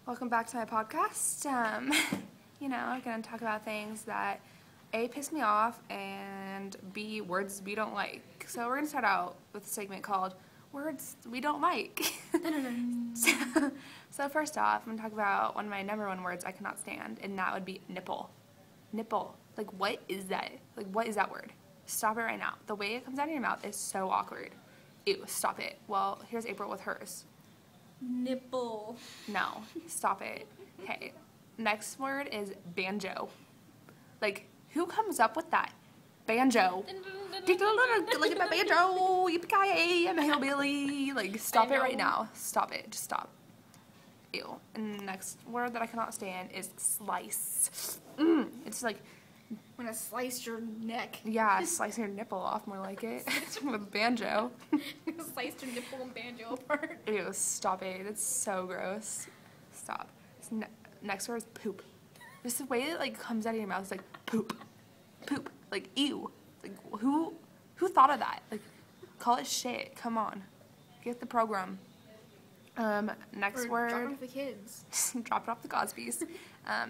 Welcome back to my podcast. I'm going to talk about things that A, piss me off, and B, words we don't like. So we're going to start out with a segment called Words We Don't Like. So first off, I'm going to talk about one of my number one words I cannot stand, and that would be nipple. Nipple. Like, what is that? Like, what is that word? Stop it right now. The way it comes out of your mouth is so awkward. Ew, stop it. Well, here's April with hers. Nipple. No, stop it. Okay, next word is banjo. Like, who comes up with that? Banjo. Look at my banjo. Yippee-ki-yay, I'm a hillbilly. Like, stop it right now. Stop it. Just stop. Ew. And the next word that I cannot stand is slice. It's like, I'm gonna slice your neck. yeah, slice your nipple off, more like it. With banjo. Slice your nipple and banjo apart. Ew, stop it. It's so gross. Stop. Next word is poop. Just the way it like comes out of your mouth is like poop. Poop. Like ew. Like who thought of that? Like call it shit. Come on. Get the program. Next Or word. drop it off the kids. Drop it off the Cosbys.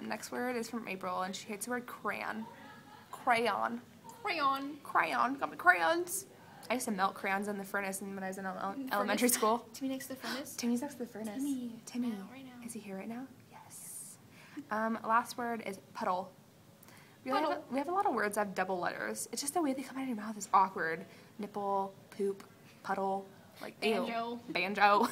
Next word is from April and she hates the word crayon. Crayon. Crayon. Got my crayons. I used to melt crayons in the furnace when I was in elementary school. Timmy next to the furnace. Timmy's next to the furnace. Timmy. Right now. Is he here right now? Yes. Last word is puddle. We have a lot of words that have double letters. It's just the way they come out of your mouth is awkward. Nipple, poop, puddle, like Banjo. Ew. Banjo.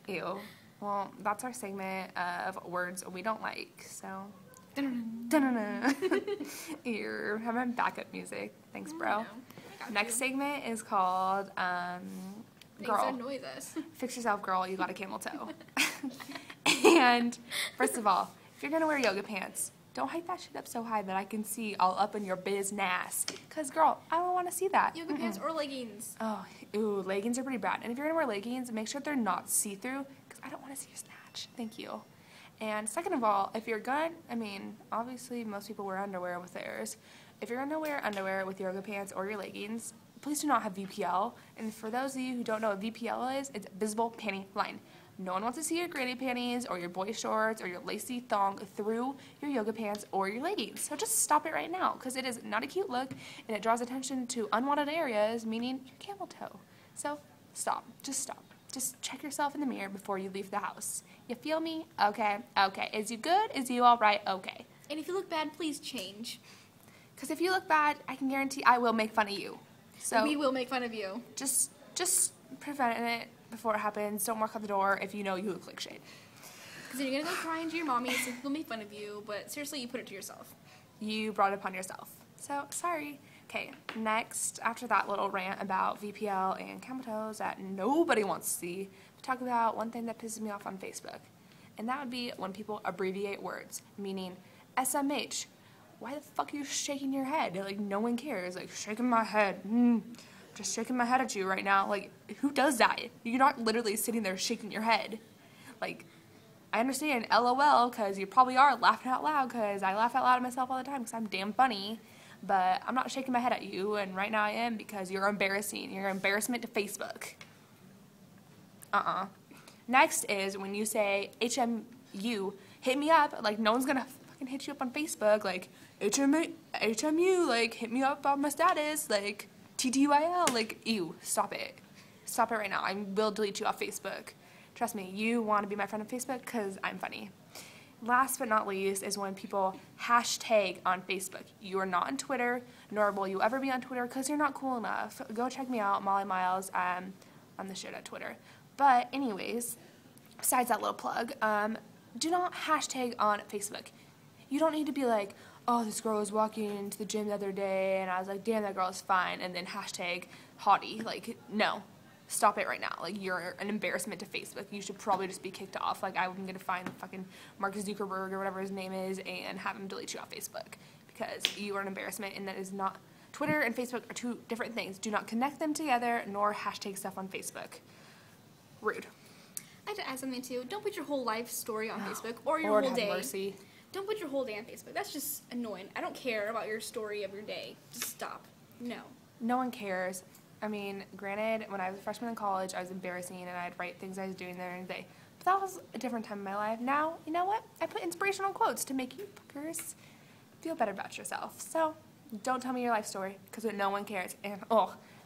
Ew. Well, that's our segment of words we don't like. So, dun-dun-dun. Ew. Have my backup music. Thanks, bro. Next segment is called Things Girl. that annoys us. Fix yourself, girl. You got a camel toe. And first of all, if you're gonna wear yoga pants, don't hike that shit up so high that I can see all up in your business. Cause girl, I don't want to see that. Yoga pants or leggings. Oh, ooh, leggings are pretty bad. And if you're gonna wear leggings, make sure they're not see-through, cause I don't want to see your snatch. Thank you. And second of all, if you're obviously most people wear underwear with theirs. If you're gonna wear underwear with your yoga pants or your leggings, please do not have VPL. And for those of you who don't know what VPL is, it's visible panty line. No one wants to see your granny panties or your boy shorts or your lacy thong through your yoga pants or your leggings. So just stop it right now because it is not a cute look and it draws attention to unwanted areas, meaning your camel toe. So stop. Just stop. Just check yourself in the mirror before you leave the house. You feel me? Okay. Okay. Is you good? Is you all right? Okay. And if you look bad, please change. Because if you look bad, I can guarantee I will make fun of you. So We will make fun of you. just prevent it before it happens. Don't walk out the door if you know you look like shit. Because then you're gonna go crying to your mommy so people make fun of you, but seriously, you put it to yourself. You brought it upon yourself. So, sorry. Okay, next, after that little rant about VPL and camel toes that nobody wants to see, we talk about one thing that pisses me off on Facebook. And that would be when people abbreviate words, meaning SMH. Why the fuck are you shaking your head? Like, no one cares. Like, shaking my head. Just shaking my head at you right now. Like, who does that? You're not literally sitting there shaking your head. Like, I understand LOL because you probably are laughing out loud because I laugh out loud at myself all the time because I'm damn funny. But I'm not shaking my head at you, and right now I am because you're embarrassing. You're an embarrassment to Facebook. Next is when you say HMU, hit me up. Like, no one's gonna fucking hit you up on Facebook. Like, HMU, like, hit me up on my status. Like, TTYL, like, ew, stop it. Stop it right now. I will delete you off Facebook. Trust me, you want to be my friend on Facebook because I'm funny. Last but not least is when people hashtag on Facebook. You are not on Twitter, nor will you ever be on Twitter because you're not cool enough. Go check me out, Molly Miles. I'm the shit at Twitter. But anyways, besides that little plug, do not hashtag on Facebook. You don't need to be like, oh, this girl was walking into the gym the other day, and I was like, damn, that girl is fine, and then hashtag hottie. Like, no. Stop it right now. Like, you're an embarrassment to Facebook. You should probably just be kicked off. Like, I'm going to find fucking Mark Zuckerberg or whatever his name is and have him delete you off Facebook because you are an embarrassment, and that is not... Twitter and Facebook are two different things. Do not connect them together, nor hashtag stuff on Facebook. Rude. I have to add something too. Don't put your whole life story on Facebook or your Lord whole have day. mercy. Don't put your whole day on Facebook. That's just annoying. I don't care about your story of your day. Just stop. No. No one cares. I mean, granted, when I was a freshman in college, I was embarrassing, and I'd write things I was doing there and day. But that was a different time in my life. Now, you know what? I put inspirational quotes to make you bookers feel better about yourself. So don't tell me your life story because no one cares. And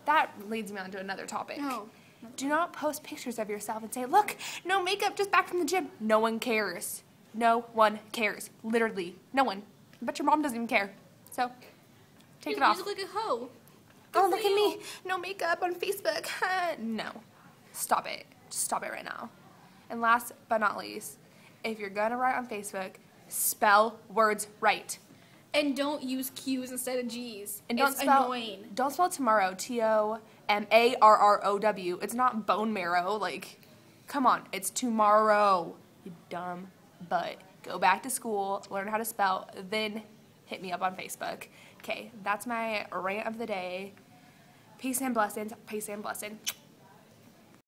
that leads me on to another topic. No. Do not post pictures of yourself and say, look, no makeup, just back from the gym. No one cares. No one cares. Literally, no one. I bet your mom doesn't even care. So, take it off. You look like a hoe. Oh, look at me. No makeup on Facebook. No. Stop it. Just stop it right now. And last but not least, if you're going to write on Facebook, spell words right. And don't use Q's instead of G's. And It's annoying. Don't spell tomorrow, Tomarrow. It's not bone marrow. Like, come on. It's tomorrow, you dumb butt. Go back to school, learn how to spell, then hit me up on Facebook. Okay, that's my rant of the day. Peace and blessings. Peace and blessings.